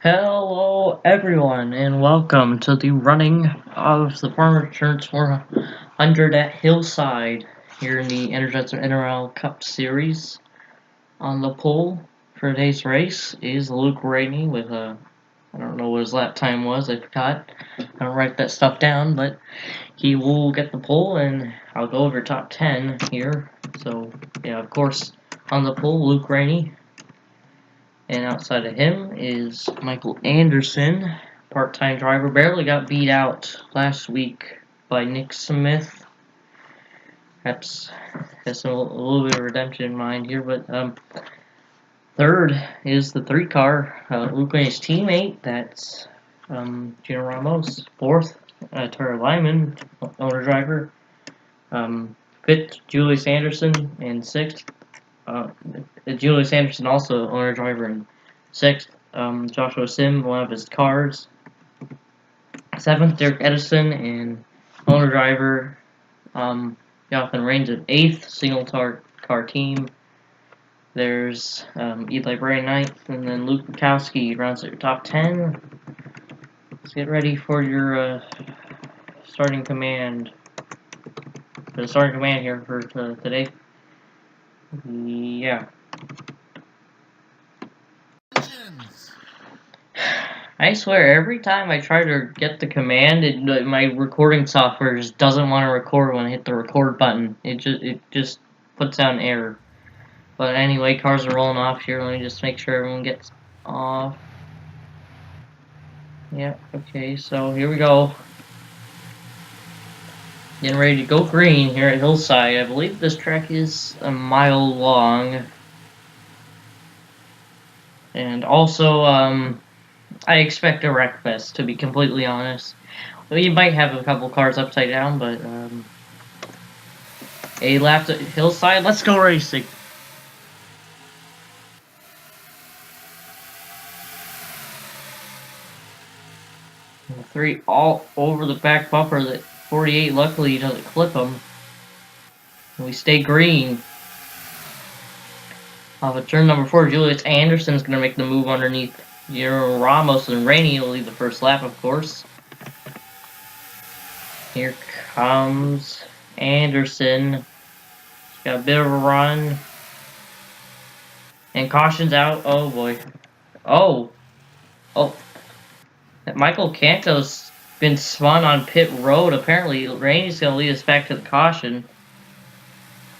Hello everyone and welcome to the running of the Farmers Insurance 400 at Hillside here in the Energizer NROL Cup Series. On the pole for today's race is Luke Rainey with I don't know what his lap time was, I forgot. I don't write that stuff down, but he will get the pole and I'll go over top 10 here. So yeah, of course, on the pole, Luke Rainey. And outside of him is Michael Anderson, part-time driver. Barely got beat out last week by Nick Smith. Perhaps has a little bit of redemption in mind here. But third is the three-car, Luke Rainey's teammate. That's Gino Ramos. Fourth, Tara Lyman, owner-driver. Fifth, Julius Anderson. And sixth, Julius Anderson, also owner-driver, and sixth, Joshua Sim, one of his cars. Seventh, Derek Edison, and owner-driver, Jonathan Rains at eighth, single-car team. There's Eli Bray ninth, and then Luke Bukowski rounds out your top 10. Let's get ready for your starting command. For the starting command here for today. Yeah. I swear, every time I try to get the command, my recording software just doesn't want to record when I hit the record button. It just puts out an error. But anyway, cars are rolling off here. Let me just make sure everyone gets off. Yeah, okay, so here we go. Getting ready to go green here at Hillside. I believe this track is a mile long. And also, I expect a wreck fest, to be completely honest. Well, you might have a couple cars upside down, but a lap to Hillside. Let's go racing. Three all over the back bumper. That 48 luckily doesn't clip them. And we stay green. Off of turn number 4, Julius Anderson's going to make the move underneath Ramos, and Rainey will lead the first lap, of course. Here comes Anderson. He's got a bit of a run. And caution's out. Oh, boy. Oh. Michael Canto's been spun on pit road. Apparently, Rainey's going to lead us back to the caution.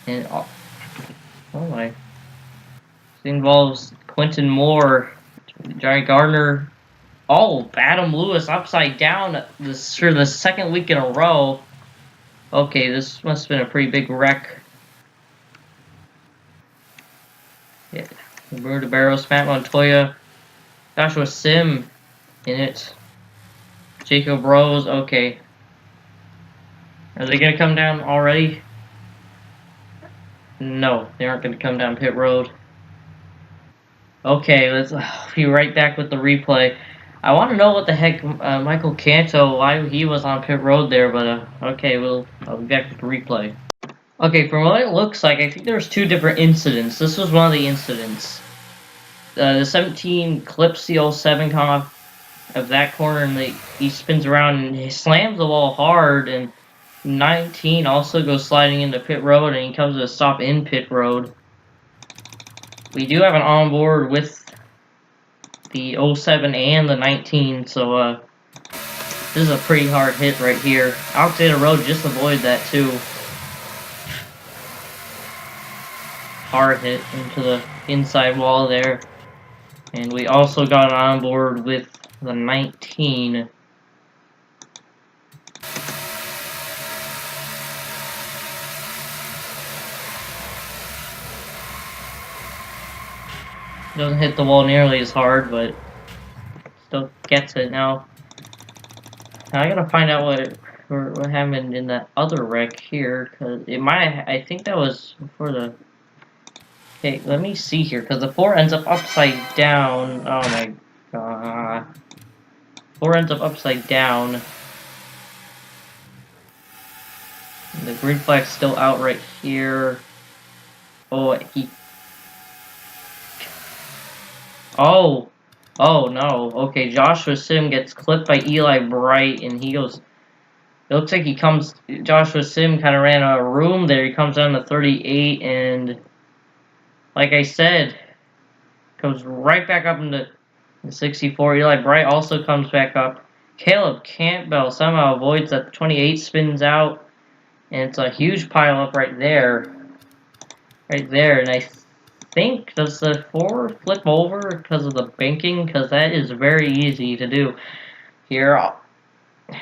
And, oh my. This involves Quentin Moore, Johnny Gardner. Oh, Adam Lewis upside down for the second week in a row. Okay, this must have been a pretty big wreck. Yeah. Bruno Barros, Matt Montoya, Joshua Sim in it. Jacob Rose, okay. Are they going to come down already? No, they aren't going to come down pit road. Okay, let's be right back with the replay. I want to know what the heck Michael Canto, why he was on pit road there, but okay, I'll be back with the replay. Okay, from what it looks like, I think there's two different incidents. This was one of the incidents. The 17 clips the 07 coming off of that corner, and he spins around and he slams the wall hard, and 19 also goes sliding into pit road, and he comes to a stop in pit road. We do have an onboard with the 07 and the 19, so this is a pretty hard hit right here. Alexander Road just avoided that too. Hard hit into the inside wall there. And we also got an onboard with the 19. Doesn't hit the wall nearly as hard, but still gets it now. Now I gotta find out what happened in that other wreck here, cause it might. I think that was before the. Okay, let me see here, cause the 4 ends up upside down. Oh my god. 4 ends up upside down. And the green flag's still out right here. Oh, he. Oh! Oh no. Okay, Joshua Sim gets clipped by Eli Bright, and he goes. It looks like he comes. Joshua Sim kind of ran out of room there. He comes down to 38, and like I said, comes right back up into the 64. Eli Bright also comes back up. Caleb Campbell somehow avoids that. 28 spins out, and it's a huge pile up right there. Right there, and I think, does the 4 flip over because of the banking? Because that is very easy to do. Here,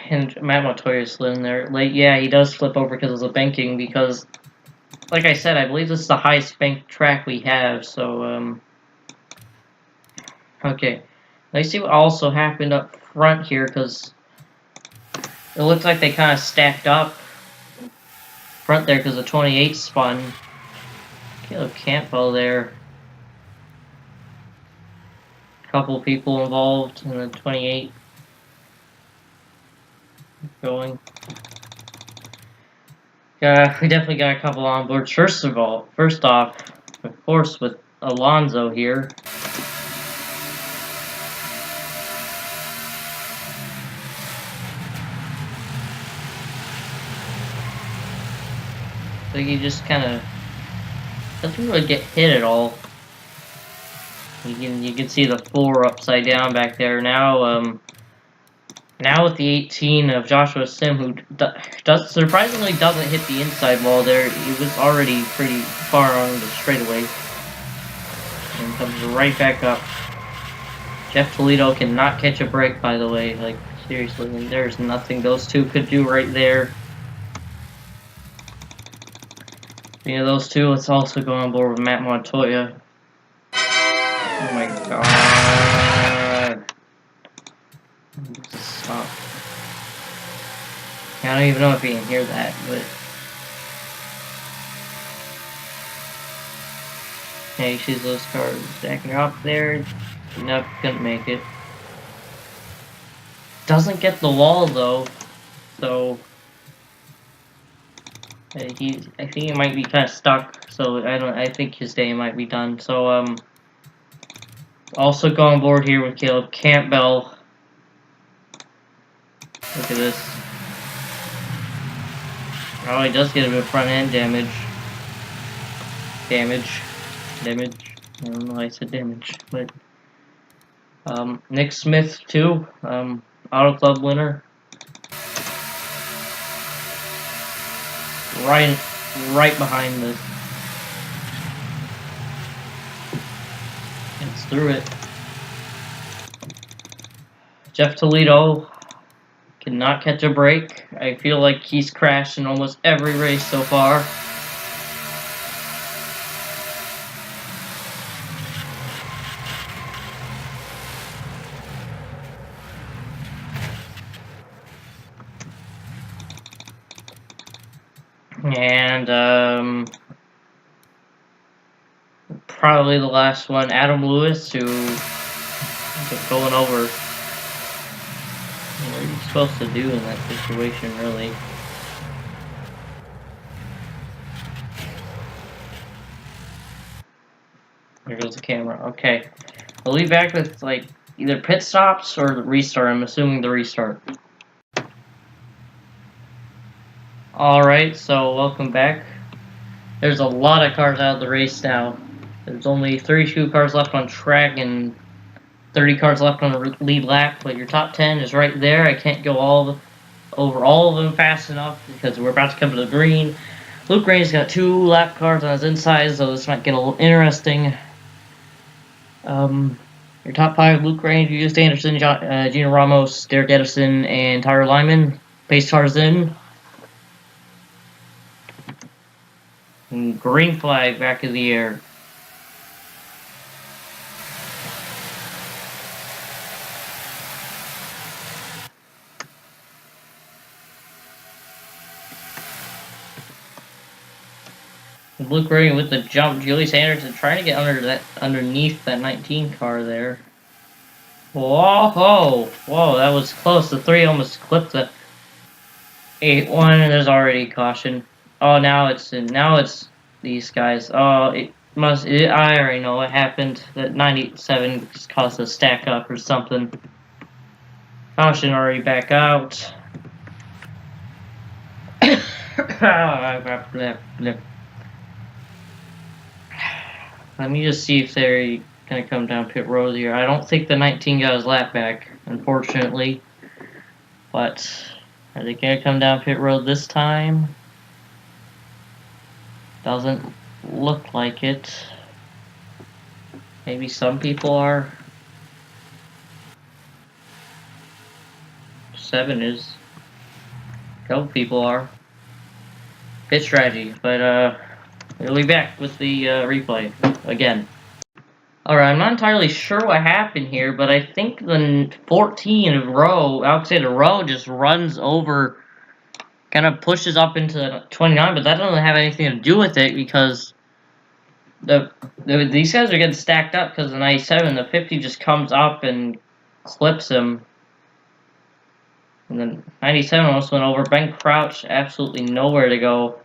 and Matt Montoya's still in there. Like, yeah, he does flip over because of the banking, because, like I said, I believe this is the highest banked track we have, so, okay. Let's see what also happened up front here, because it looks like they kind of stacked up front there because the 28 spun. Caleb Campbell there. Couple people involved in the 28 going. We definitely got a couple on board. First off, of course, with Alonso here. So he just kind of doesn't really get hit at all. You can see the 4 upside down back there now. Now with the 18 of Joshua Sim, who surprisingly doesn't hit the inside wall there. He was already pretty far on the straightaway, and comes right back up. Jeff Toledo cannot catch a break, by the way. Like, seriously, and there's nothing those two could do right there. You know, those two, let's also go on board with Matt Montoya. Oh my god. Just stop. I don't even know if you can hear that, but... Yeah, you see those cars stacking up there. Nope, couldn't make it. Doesn't get the wall though, so... I think he might be kind of stuck, so I think his day might be done. So, also go on board here with Caleb Campbell. Look at this. Oh, he does get a bit of front end damage. Damage. I don't know why I said damage, but Nick Smith too. Auto Club winner. Right behind this. It's through it. Jeff Toledo cannot catch a break. I feel like he's crashed in almost every race so far. And probably the last one, Adam Lewis, who is going over. What are you supposed to do in that situation, really? There goes the camera. Okay. We'll leave back with, like, either pit stops or the restart. I'm assuming the restart. Alright, so welcome back. There's a lot of cars out of the race now. There's only 32 cars left on track and 30 cars left on the lead lap, but your top 10 is right there. I can't go over all of them fast enough because we're about to come to the green. Luke Rainey's got 2 lap cars on his inside, so this might get a little interesting. Your top 5, Luke Rainey, Julius Anderson, Gino Ramos, Derek Edison, and Tyler Lyman. Pace cars in. And green flag back in the air. Luke Rainey with the jump. Julius Anderson trying to get underneath that 19 car there. Whoa, whoa, that was close. The 3 almost clipped the 8-1, and there's already caution. Oh, now it's these guys. Oh, I already know what happened. That 97 just caused a stack up or something. Caution already back out. Let me just see if they're gonna come down pit road here. I don't think the 19 got his lap back, unfortunately. But are they gonna come down pit road this time? Doesn't look like it. Maybe some people are. 7 is. A couple people are. Pit strategy, but we'll be back with the replay again. Alright, I'm not entirely sure what happened here, but I think the 14 of row, Alexander Rowe, just runs over, kind of pushes up into the 29, but that doesn't have anything to do with it because these guys are getting stacked up because the 97, the 50 just comes up and clips him. And then 97 almost went over. Ben Crouch, absolutely nowhere to go.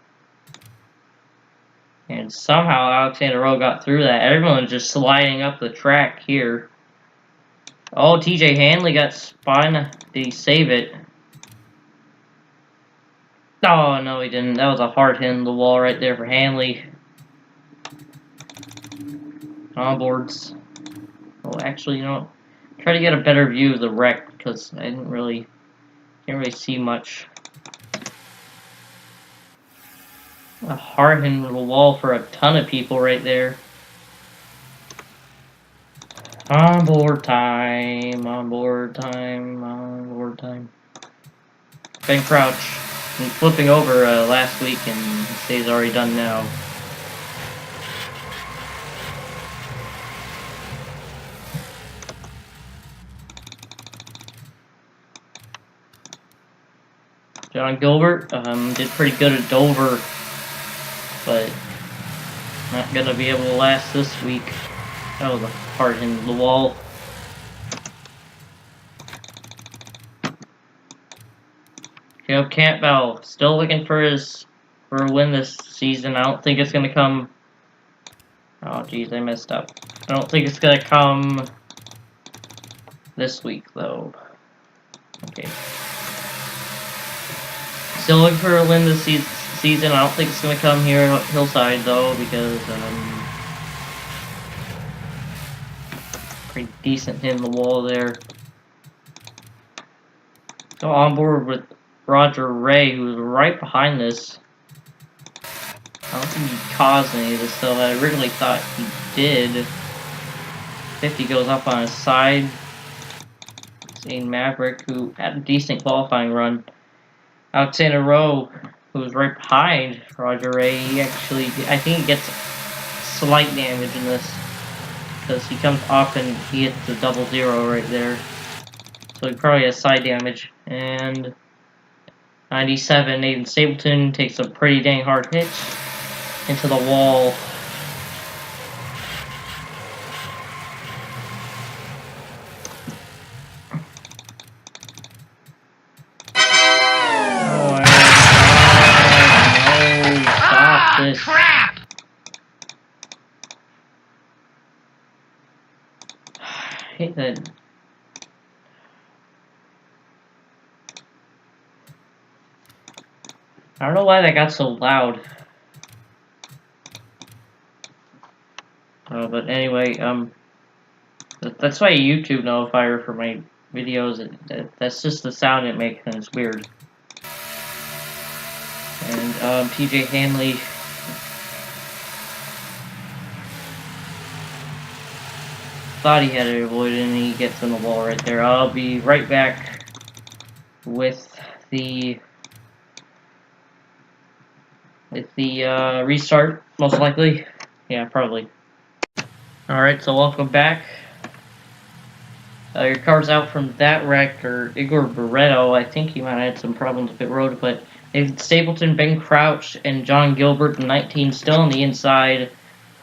And somehow Alexander Rowe got through that. Everyone's just sliding up the track here. Oh, TJ Hanley got spun. Did he save it? Oh, no, he didn't. That was a hard hit in the wall right there for Hanley. Onboards. Oh, actually, you know, try to get a better view of the wreck because I can't really see much. A hard hit in the wall for a ton of people right there. Onboard time, onboard time, onboard time. Ben Crouch flipping over last week and his day's already done now. John Gilbert did pretty good at Dover, but not gonna be able to last this week. That was a hard hit in the wall. Caleb Campbell still looking for a win this season. I don't think it's gonna come. Oh geez, I messed up. I don't think it's gonna come this week though. Okay. Still looking for a win this season. I don't think it's gonna come here at Hillside though because pretty decent hit in the wall there. Go on board with Roger Ray, who was right behind this. I don't think he caused any of this, though. I originally thought he did. 50 goes up on his side. Zane Maverick, who had a decent qualifying run. Alexander Rowe, who was right behind Roger Ray, he actually, I think he gets slight damage in this. Because he comes up and he hits the 00 right there. So he probably has side damage. And 97, Nathan Stapleton takes a pretty dang hard hit into the wall. Oh, no, stop this. Crap! I hate that. I don't know why that got so loud. But anyway, that's why YouTube notifier for my videos. That's just the sound it makes, and it's weird. And TJ Hanley thought he had it avoided, and he gets in the wall right there. I'll be right back with the restart, most likely. Yeah, probably. Alright, so welcome back. Your car's out from that wreck, or Igor Barreto. I think he might have had some problems with pit road, but Nathan Stapleton, Ben Crouch, and John Gilbert, 19, still on the inside.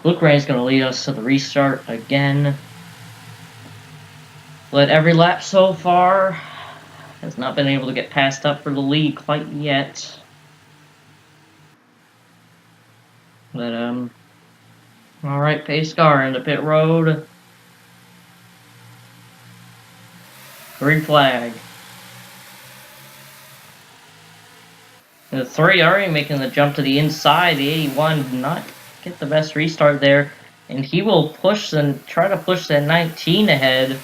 Luke Ray is going to lead us to the restart again. Led every lap so far. Has not been able to get passed up for the lead quite yet. But, Alright, pace car into pit road. Green flag. The 3 already making the jump to the inside. The 81 did not get the best restart there. And he will push and try to push that 19 ahead.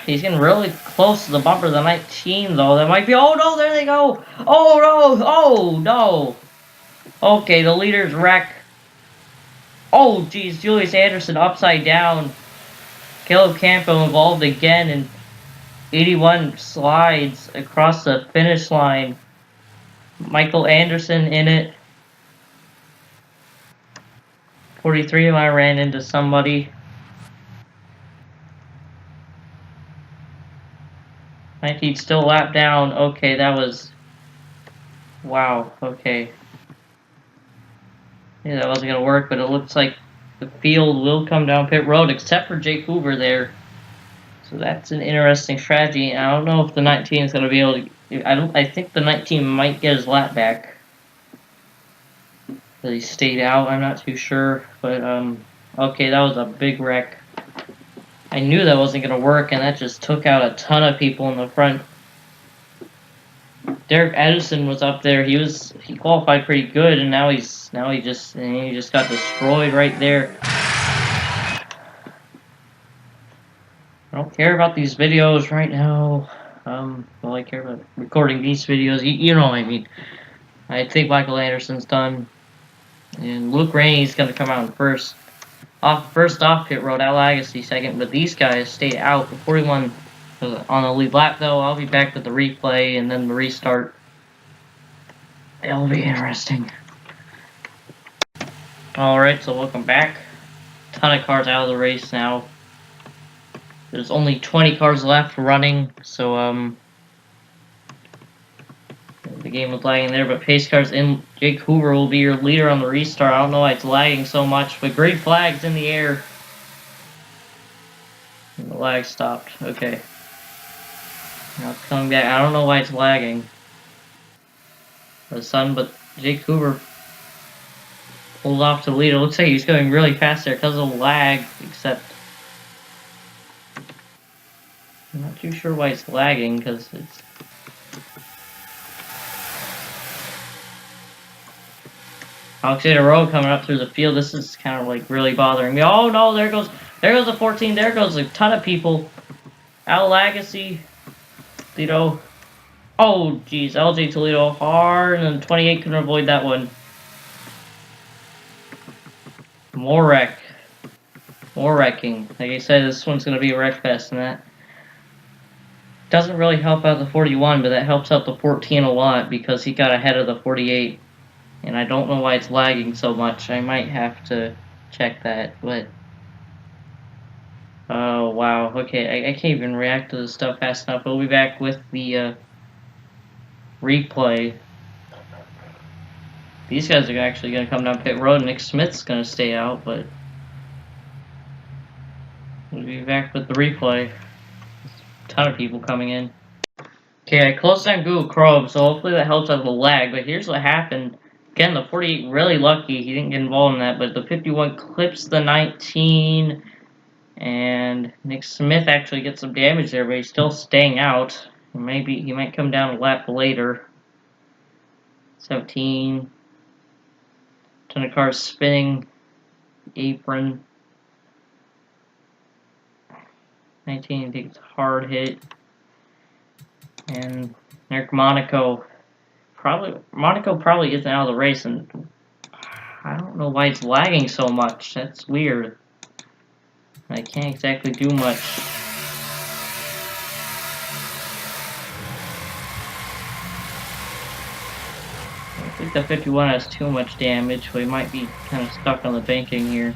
He's getting really close to the bumper of the 19 though. That might be. Oh no, there they go! Oh no! Oh no! Okay, the leader's wreck. Oh geez, Julius Anderson upside down. Caleb Campo involved again, and 81 slides across the finish line. Michael Anderson in it. 43, I ran into somebody. 19 still lap down. Okay, that was... Wow, okay. Yeah, that wasn't going to work, but it looks like the field will come down pit road, except for Jake Hoover there. So that's an interesting strategy. I don't know if the 19 is going to be able to... I think the 19 might get his lap back. But he stayed out, I'm not too sure. But, okay, that was a big wreck. I knew that wasn't going to work, and that just took out a ton of people in the front. Derek Edison was up there. He qualified pretty good, and now he just got destroyed right there. I don't care about these videos right now. Well, I care about recording these videos. You know what I mean. I think Michael Anderson's done, and Luke Rainey's gonna come out first. First off pit road, Al Agassi second, but these guys stayed out. The 41 on the lead lap though. I'll be back with the replay and then the restart. It'll be interesting. Alright, so welcome back. Ton of cars out of the race now. There's only 20 cars left running, so the game was lagging there, but pace cars in. Jake Hoover will be your leader on the restart. I don't know why it's lagging so much, but green flag's in the air. And the lag stopped. Okay. Now it's coming back. I don't know why it's lagging. The sun, but Jake Hoover pulled off to the lead. It looks like he's going really fast there because of the lag, except I'm not too sure why it's lagging because it's Alexander Rowe coming up through the field. This is kind of like really bothering me. Oh no, there goes the 14. There goes a ton of people. Al Agassi, Toledo. Oh geez, LJ Toledo hard, and 28 couldn't avoid that one. More wrecking. Like I said, this one's gonna be a wreck fest, and that doesn't really help out the 41, but that helps out the 14 a lot because he got ahead of the 48. And I don't know why it's lagging so much. I might have to check that, but... Oh, wow. Okay, I can't even react to this stuff fast enough. We'll be back with the replay. These guys are actually going to come down pit road. Nick Smith's going to stay out, but... We'll be back with the replay. A ton of people coming in. Okay, I closed down Google Chrome, so hopefully that helps out with the lag, but here's what happened. Again, the 48 really lucky. He didn't get involved in that, but the 51 clips the 19, and Nick Smith actually gets some damage there, but he's still staying out. Maybe he might come down a lap later. 17. Ton of cars spinning. Apron. 19 takes a hard hit. And Eric Monaco probably isn't out of the race, and I don't know why it's lagging so much. That's weird. I can't exactly do much. I think the 51 has too much damage, so he might be kind of stuck on the banking here.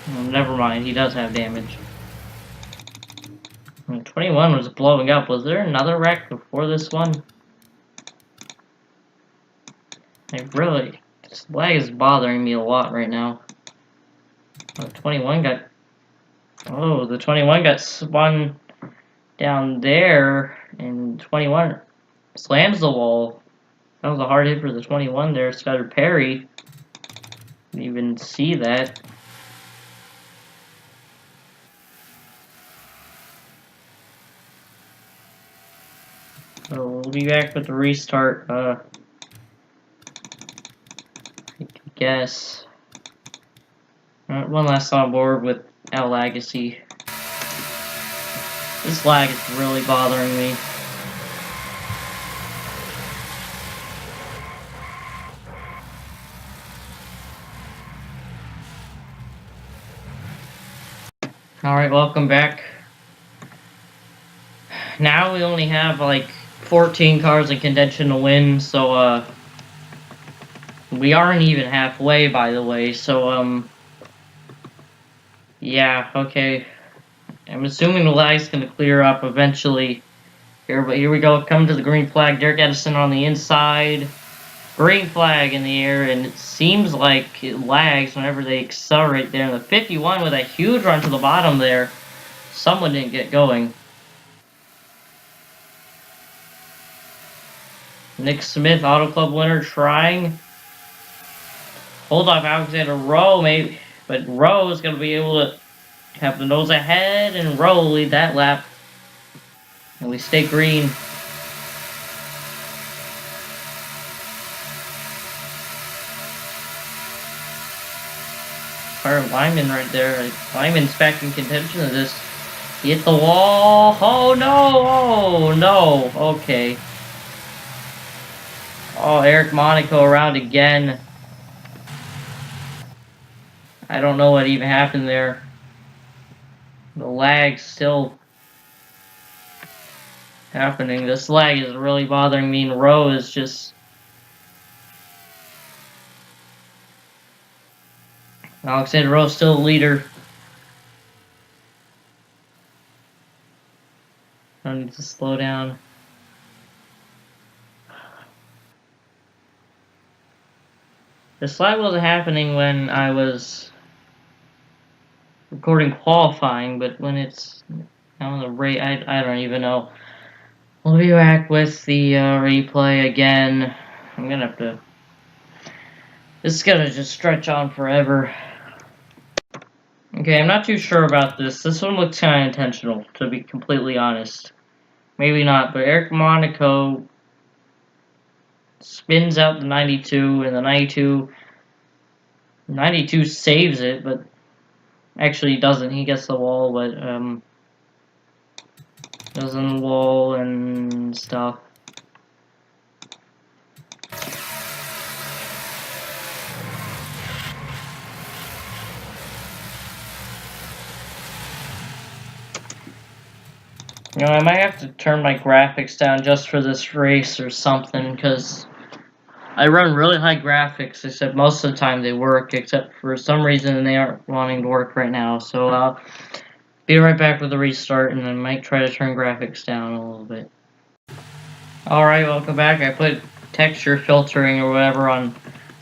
Well, never mind, he does have damage. 21 was blowing up. Was there another wreck before this one? This lag is bothering me a lot right now. The 21 got spun down there, and 21 Slams the wall. That was a hard hit for the 21 there. Scudder parry. Didn't even see that. So we'll be back with the restart. I guess. One last on board with Al Legacy. This lag is really bothering me. Alright, welcome back. Now we only have like 14 cars in contention to win, so we aren't even halfway, by the way, so yeah, okay. I'm assuming the lag's gonna clear up eventually here, but here we go. Come to the green flag. Derek Edison on the inside. Green flag in the air, and it seems like it lags whenever they accelerate there. And the 51 with a huge run to the bottom there. Someone didn't get going. Nick Smith, Auto Club winner, trying. Hold off Alexander Rowe, maybe. But Rowe is going to be able to have the nose ahead, and Rowe lead that lap. And we stay green. Lyman right there. Lyman's back in contention of this. He hit the wall. Oh no! Oh no! Okay. Oh, Eric Monaco around again. I don't know what even happened there. The lag's still happening. This lag is really bothering me, and Rowe is just... Alexander Rowe still the leader. I need to slow down. This lag wasn't happening when I was recording qualifying, but when it's on the rate, I don't even know. We'll be back with the replay again. I'm gonna have to... This is gonna just stretch on forever. Okay, I'm not too sure about this. This one looks kind of intentional, to be completely honest. Maybe not, but Eric Monaco spins out the 92, and the 92 saves it, but actually he doesn't. He gets the wall, but doesn't wall and stuff. You know, I might have to turn my graphics down just for this race or something, because I run really high graphics, except most of the time they work, except for some reason they aren't wanting to work right now. So I'll be right back with the restart, and I might try to turn graphics down a little bit. Alright, welcome back. I put texture filtering or whatever on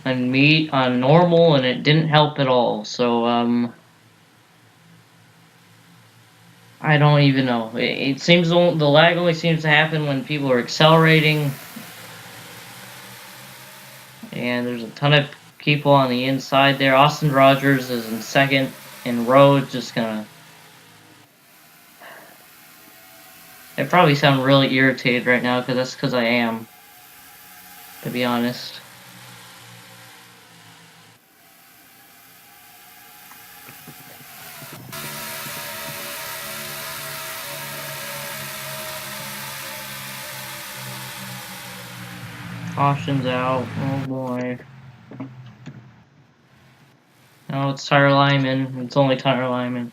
normal, and it didn't help at all. So I don't even know. It seems the lag only seems to happen when people are accelerating. And there's a ton of people on the inside there. Austin Rogers is in second, and Rowe just gonna... I probably sound really irritated right now, because that's because I am, to be honest. Caution's out. Oh boy. No, it's Tyler Lyman. It's only Tyler Lyman.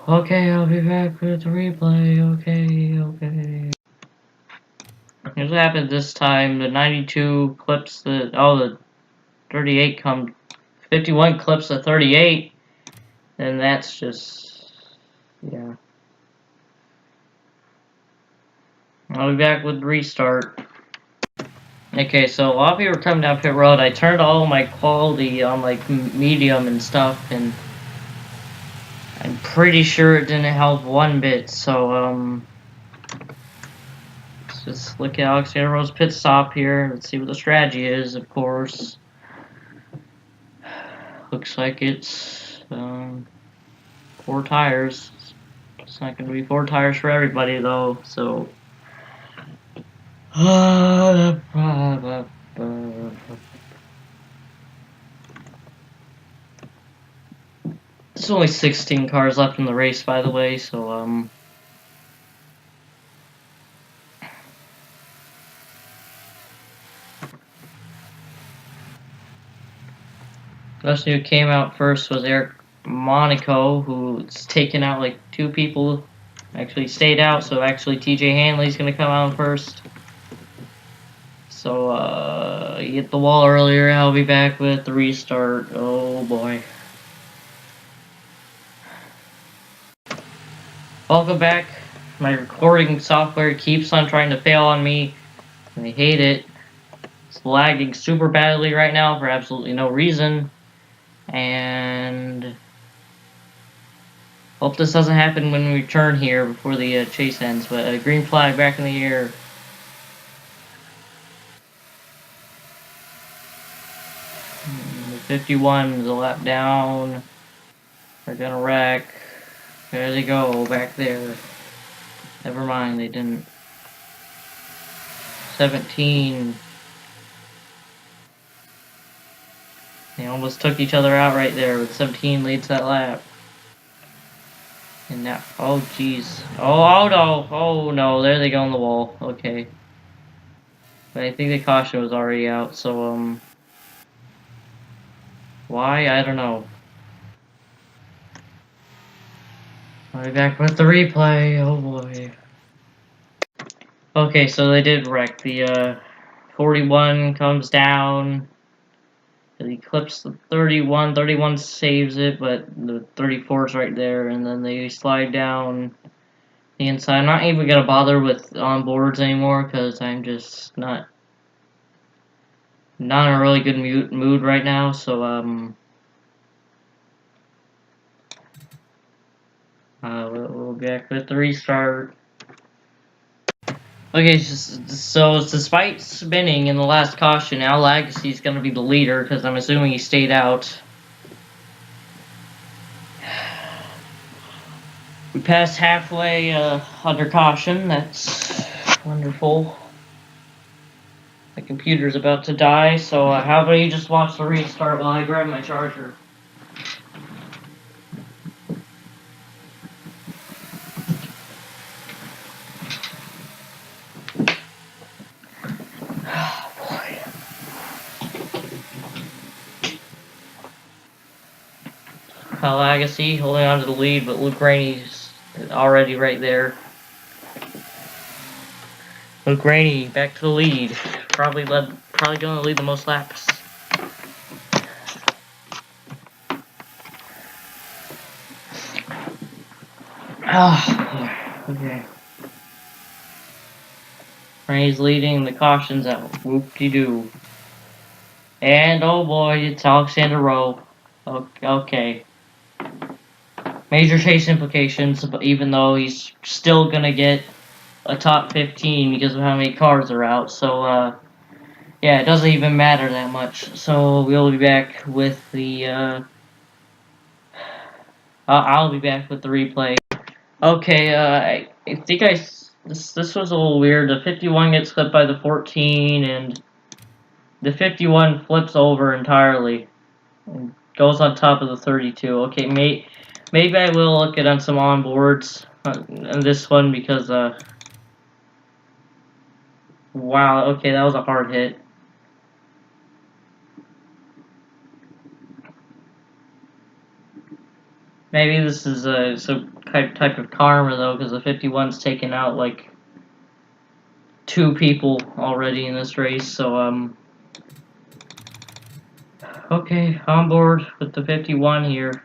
Okay, I'll be back with the replay. Okay. Here's what happened this time. The 92 clips the... Oh, the 38 come... 51 clips the 38. And that's just... Yeah. I'll be back with the restart. Okay, so a lot of people were coming down pit road. I turned all my quality on like medium and stuff, and I'm pretty sure it didn't help one bit. So just look at Alexander's pit stop here. Let's see what the strategy is, of course. Looks like it's 4 tires. It's not going to be 4 tires for everybody, though, so... There's only 16 cars left in the race, by the way, so, person who came out first was Eric Monaco, who's taken out like 2 people. Actually stayed out, so actually TJ Hanley's gonna come out first. So he hit the wall earlier. I'll be back with the restart. Oh boy. Welcome back. My recording software keeps on trying to fail on me. I hate it. It's lagging super badly right now for absolutely no reason. And hope this doesn't happen when we return here before the chase ends. But green flag back in the air. The 51 is a lap down. They're gonna wreck. There they go, back there. Never mind, they didn't. 17. They almost took each other out right there, with 17 leads that lap. And now, oh jeez. Oh no, oh no, there they go on the wall. Okay. But I think the caution was already out, so, why? I don't know. I'll be back with the replay, oh boy. Okay, so they did wreck. The, 41 comes down. He clips the 31. 31 saves it, but the 34 is right there, and then they slide down the inside. I'm not even gonna bother with onboards anymore because I'm just not in a really good mood right now. So we'll be back with the restart. Okay, so despite spinning in the last caution, Al Legacy's gonna be the leader because I'm assuming he stayed out. We passed halfway under caution. That's wonderful. The computer's about to die, so how about you just watch the restart while I grab my charger? Oh boy. Legacy holding on to the lead, but Luke Rainey's already right there. Luke Rainey back to the lead. Probably gonna lead the most laps. Oh, okay. Rainey's leading, the caution's out. Whoop-de-doo. And oh boy, it's Alexander Rowe. Okay. Major chase implications, but even though he's still gonna get a top 15 because of how many cars are out, so yeah, it doesn't even matter that much. So we'll be back with the I'll be back with the replay. Okay, I think this was a little weird. The 51 gets clipped by the 14, and the 51 flips over entirely and goes on top of the 32. Okay, maybe I will look at on some onboards on this one because wow, okay, that was a hard hit. Maybe this is some type of karma though, because the 51's taken out like 2 people already in this race. So okay, on board with the 51 here.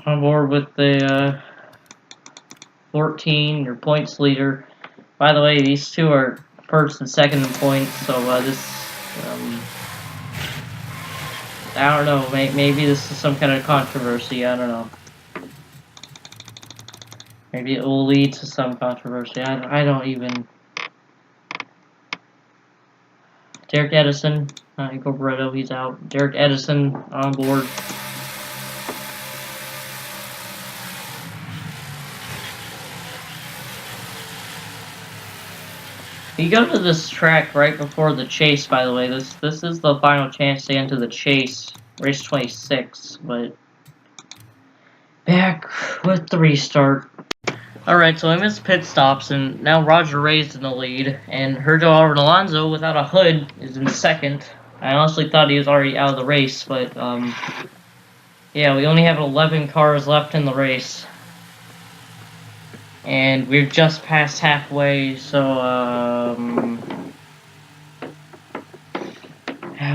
On board with the 14, your points leader. By the way, these two are first and second in points, so I don't know, maybe this is some kind of controversy, I don't know. Maybe it will lead to some controversy, I don't even... Derek Edison, Nico Barreto, he's out. Derek Edison on board. You go to this track right before the chase, by the way. This is the final chance to enter the chase. Race 26, but... Back with the restart. Alright, so I missed pit stops, and now Roger Ray's in the lead, and Sergio Alonso, without a hood, is in second. I honestly thought he was already out of the race, but, yeah, we only have 11 cars left in the race. And we're just past halfway, so,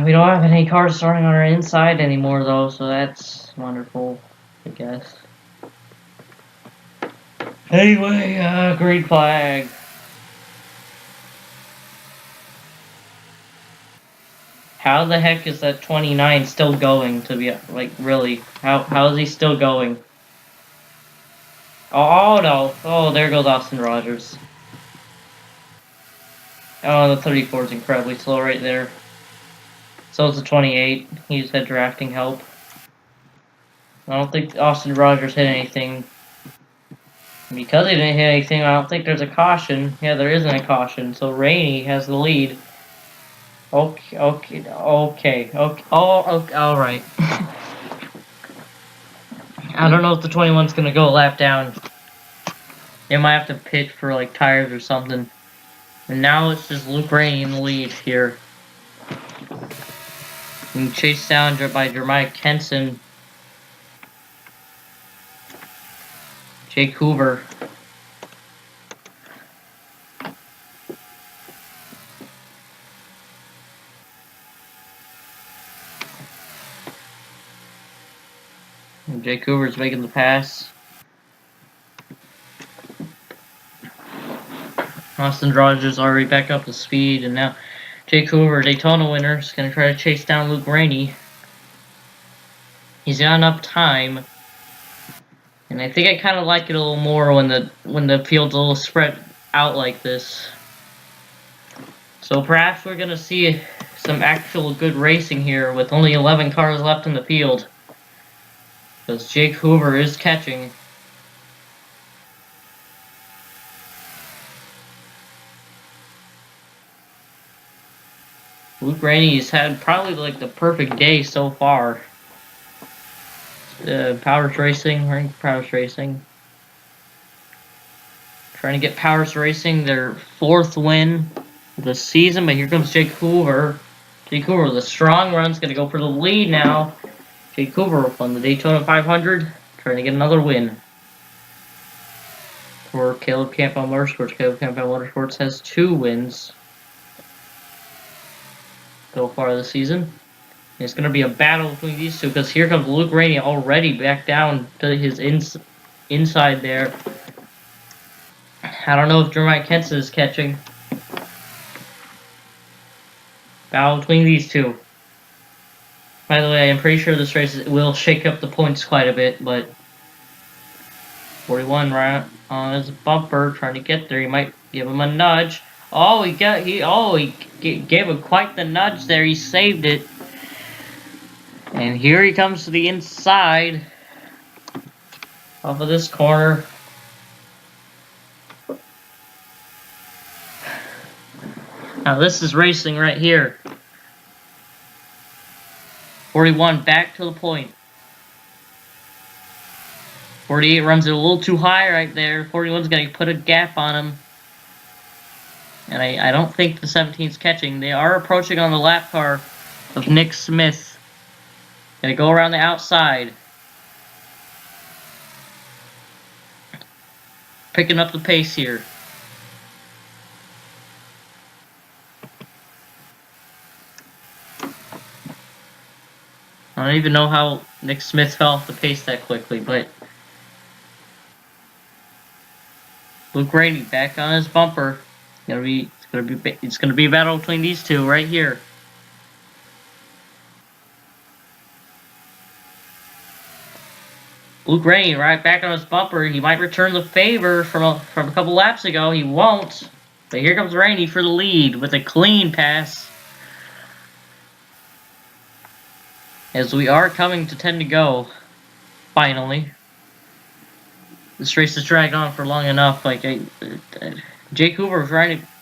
we don't have any cars starting on our inside anymore, though, so that's wonderful, I guess. Anyway, green flag. How the heck is that 29 still going, to be, like, really? How is he still going? Oh, no. Oh, there goes Austin Rogers. Oh, the 34 is incredibly slow right there. So is the 28. He's had drafting help. I don't think Austin Rogers hit anything. Because he didn't hit anything, I don't think there's a caution. Yeah, there isn't a caution. So Rainey has the lead. Okay. Oh, okay, alright. I don't know if the 21's gonna go a lap down. They might have to pit for, like, tires or something. And now it's just Luke Rainey in the lead here. And chased down by Jeremiah Kenson. Jake Hoover. And Jake Hoover's making the pass. Austin Rogers already back up to speed, and now Jake Hoover, Daytona winner, is going to try to chase down Luke Rainey. He's got enough time, and I think I kind of like it a little more when the field's a little spread out like this. So perhaps we're going to see some actual good racing here with only 11 cars left in the field. Because Jake Hoover is catching. Luke Rainey's had probably like the perfect day so far. Powers Racing, ranked Powers Racing. Trying to get Powers Racing their 4th win of the season, but here comes Jake Hoover. Jake Hoover with a strong run, is going to go for the lead now. Jake Hoover won the Daytona 500, trying to get another win. For Caleb Campbell Motorsports. Caleb Campbell Motorsports has 2 wins so far this season. And it's going to be a battle between these two, because here comes Luke Rainey already back down to his inside there. I don't know if Jeremiah Kenson is catching. Battle between these two. By the way, I'm pretty sure this race will shake up the points quite a bit, but 41 right on his bumper, trying to get there. He might give him a nudge. Oh, he gave him quite the nudge there. He saved it. And here he comes to the inside off of this corner. Now this is racing right here. 41 back to the point. 48 runs it a little too high right there. 41's going to put a gap on him. And I don't think the 17's catching. They are approaching on the lap car of Nick Smith. Going to go around the outside. Picking up the pace here. I don't even know how Nick Smith fell off the pace that quickly, but Luke Rainey back on his bumper. It's gonna be a battle between these two right here. Luke Rainey right back on his bumper. He might return the favor from a couple laps ago. He won't. But here comes Rainey for the lead with a clean pass. As we are coming to 10 to go. Finally. This race has dragged on for long enough. Jake Hoover was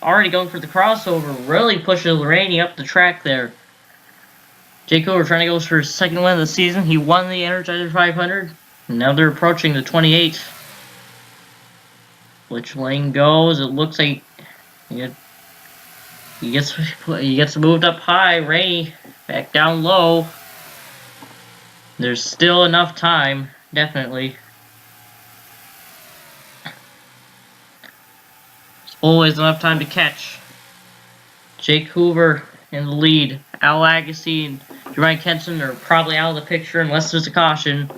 already going for the crossover. Really pushes Rainey up the track there. Jake Hoover trying to go for his second win of the season. He won the Energizer 500. And now they're approaching the 28. Which lane goes? It looks like he gets moved up high. Rainey back down low. There's still enough time, definitely. There's always enough time to catch. Jake Hoover in the lead. Al Agassi and Jermaine Kenson are probably out of the picture unless there's a caution.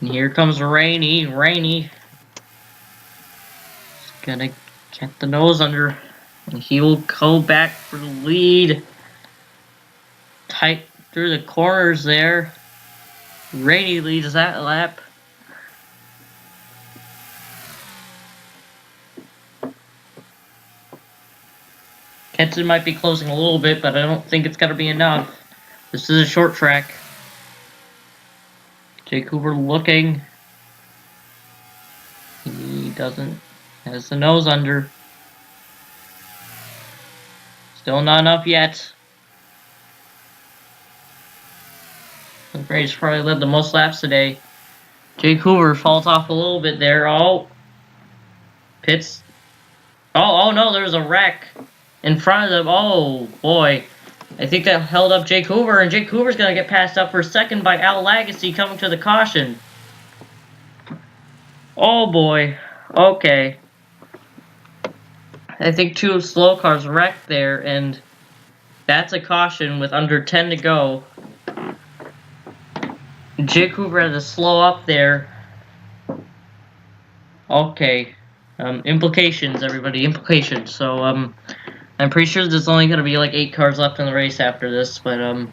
And here comes Rainey. Rainey is gonna get the nose under. And he will go back for the lead. Tight through the corners there. Rainey leads that lap. Kenton might be closing a little bit, but I don't think it's gonna be enough. This is a short track. Jake Hoover looking. He doesn't. Has the nose under. Still not enough yet. Grace probably led the most laps today. Jake Hoover falls off a little bit there. Oh. Pits. Oh no, there's a wreck in front of them. Oh, boy. I think that held up Jake Hoover, and Jake Hoover's going to get passed up for second by Al Agassi coming to the caution. Oh, boy. Okay. I think two slow cars wrecked there, and that's a caution with under 10 to go. Jake Hoover had to slow up there. Okay. Implications, everybody. Implications. So, I'm pretty sure there's only going to be like 8 cars left in the race after this, but, we'll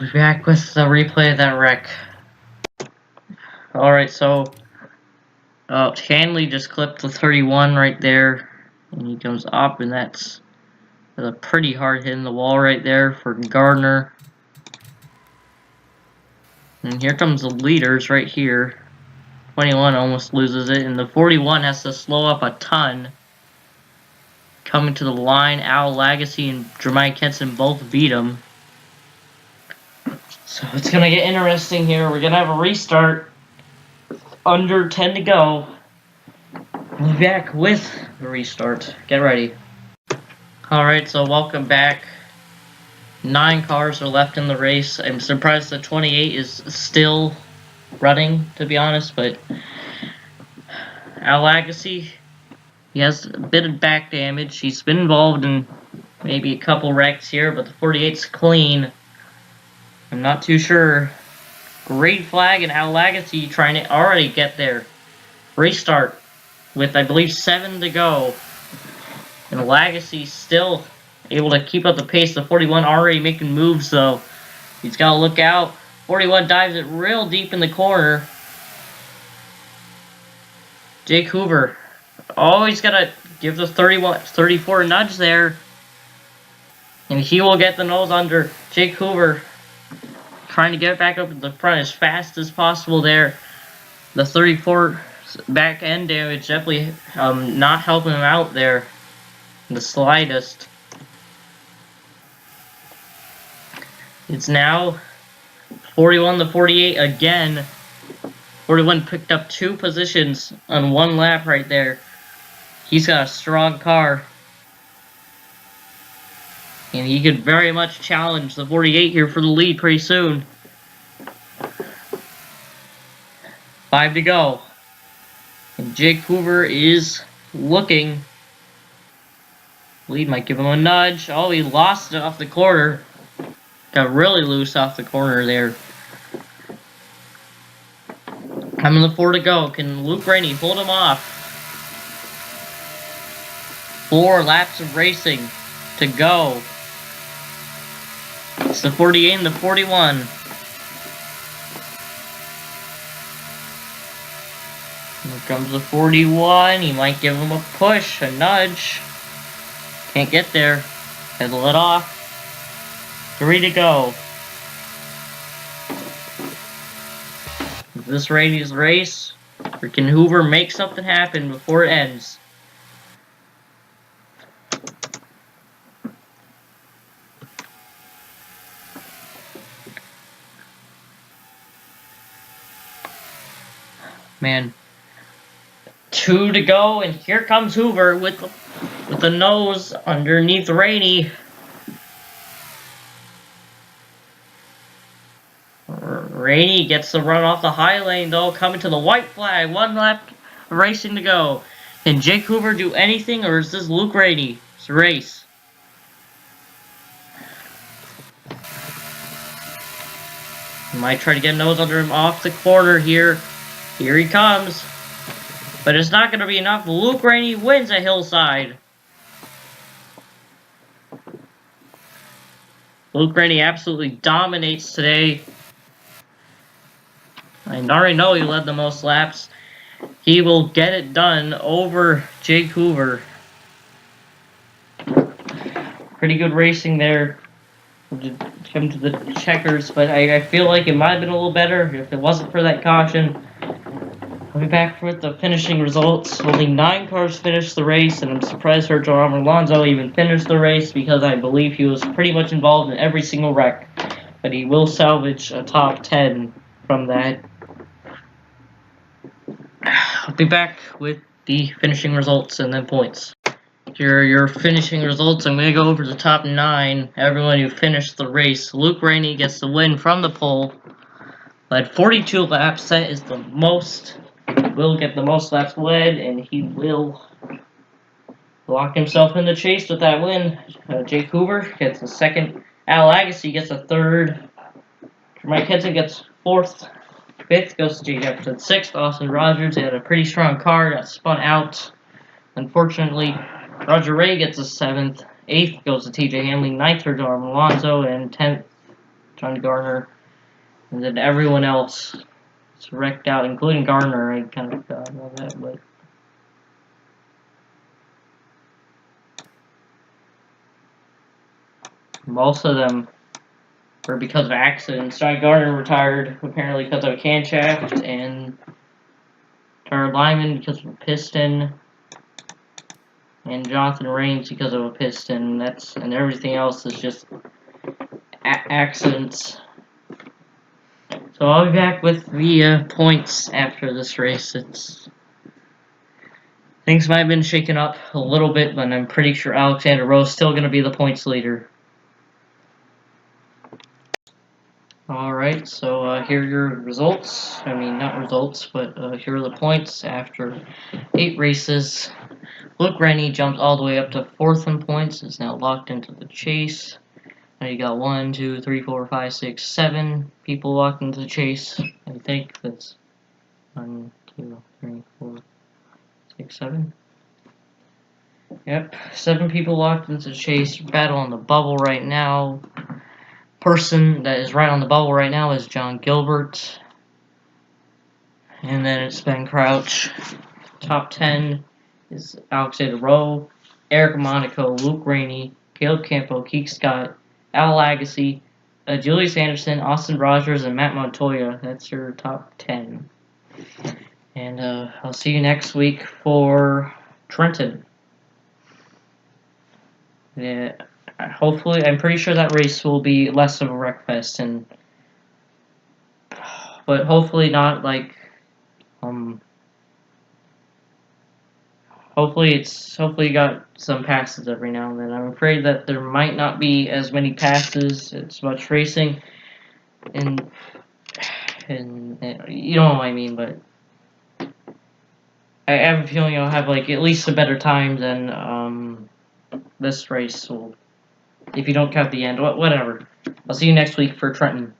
be back with the replay of that wreck. Alright, so, Hanley just clipped the 31 right there, and he comes up, and that's a pretty hard hit in the wall right there for Gardner. And here comes the leaders right here. 21 almost loses it, and the 41 has to slow up a ton. Coming to the line, Al Agassi and Jermaine Kenson both beat him. So it's going to get interesting here. We're going to have a restart. Under 10 to go. We'll be back with the restart. Get ready. Alright, so welcome back. 9 cars are left in the race. I'm surprised the 28 is still running, to be honest, but Al Agassi, he has a bit of back damage. He's been involved in maybe a couple wrecks here, but the 48's clean. I'm not too sure. Green flag and Al Agassi trying to already get there. Restart with, I believe, 7 to go. And Agassi still able to keep up the pace. The 41 already making moves, though. He's got to look out. 41 dives it real deep in the corner. Jake Hoover. Oh, he's got to give the 34 a nudge there. And he will get the nose under. Jake Hoover trying to get back up at the front as fast as possible there. The 34 back end damage definitely not helping him out there the slightest. It's now 41 to 48 again. 41 picked up 2 positions on 1 lap right there. He's got a strong car. And he could very much challenge the 48 here for the lead pretty soon. 5 to go. And Jake Hoover is looking. Lead might give him a nudge. Oh, he lost it off the corner. Got really loose off the corner there. I'm in the 4 to go. Can Luke Rainey hold him off? 4 laps of racing to go. It's the 48 and the 41. Here comes the 41. He might give him a push, a nudge. Can't get there. Has let off. 3 to go. Is this Rainey's race? Or can Hoover make something happen before it ends? Man. 2 to go, and here comes Hoover with the nose underneath Rainey. Rainey gets the run off the high lane, though, coming to the white flag. 1 lap of racing to go. Can Jake Hoover do anything, or is this Luke Rainey's race? He might try to get a nose under him off the corner here. Here he comes. But it's not going to be enough. Luke Rainey wins at Hillside. Luke Rainey absolutely dominates today. I already know he led the most laps. He will get it done over Jake Hoover. Pretty good racing there. Come to the checkers, but I feel like it might have been a little better if it wasn't for that caution. I'll be back with the finishing results. Only 9 cars finished the race, and I'm surprised Sergio Alonso even finished the race because I believe he was pretty much involved in every single wreck. But he will salvage a top 10 from that. I'll be back with the finishing results and then points. Here are your finishing results. I'm going to go over the top 9. Everyone who finished the race. Luke Rainey gets the win from the pole. Led 42 laps. That is the most. Will get the most laps led, and he will lock himself in the chase with that win. Jake Hoover gets a 2nd. Al Agassi gets a 3rd. Mike Henson gets 4th. 5th goes to Jay Jefferson. 6th, Austin Rogers. He had a pretty strong car. Got spun out. Unfortunately, Roger Ray gets a 7th. 8th goes to TJ Hanley. 9th for Darwin Alonso. And 10th, John Garner. And then everyone else is wrecked out, including Garner. I kind of forgot about that, but most of them were because of accidents. John Garner retired apparently because of a camshaft, and Jared Lyman because of a piston, and Jonathan Raines because of a piston. And everything else is just accidents. So I'll be back with the points after this race. Things might have been shaken up a little bit, but I'm pretty sure Alexander Rowe is still going to be the points leader. Alright, so here are your results. I mean, not results, but here are the points after 8 races. Luke Rainey jumps all the way up to 4th in points. Is now locked into the chase. Now you got 1, 2, 3, 4, 5, 6, 7 people locked into the chase. I think that's 1, 2, 3, 4, 6, 7. Yep, 7 people locked into the chase. Battle on the bubble right now. Person that is right on the bubble right now is John Gilbert. And then it's Ben Crouch. Top 10 is Alexander Rowe, Eric Monaco, Luke Rainey, Caleb Campo, Keith Scott, Al Agassi, Julius Anderson, Austin Rogers, and Matt Montoya. That's your top 10. And I'll see you next week for Trenton. Yeah, hopefully, I'm pretty sure that race will be less of a wreck fest, but hopefully not like hopefully you got some passes every now and then. I'm afraid that there might not be as many passes, as much racing, and you know what I mean. But I have a feeling I'll have like at least a better time than this race will, if you don't count the end. Whatever. I'll see you next week for Trenton.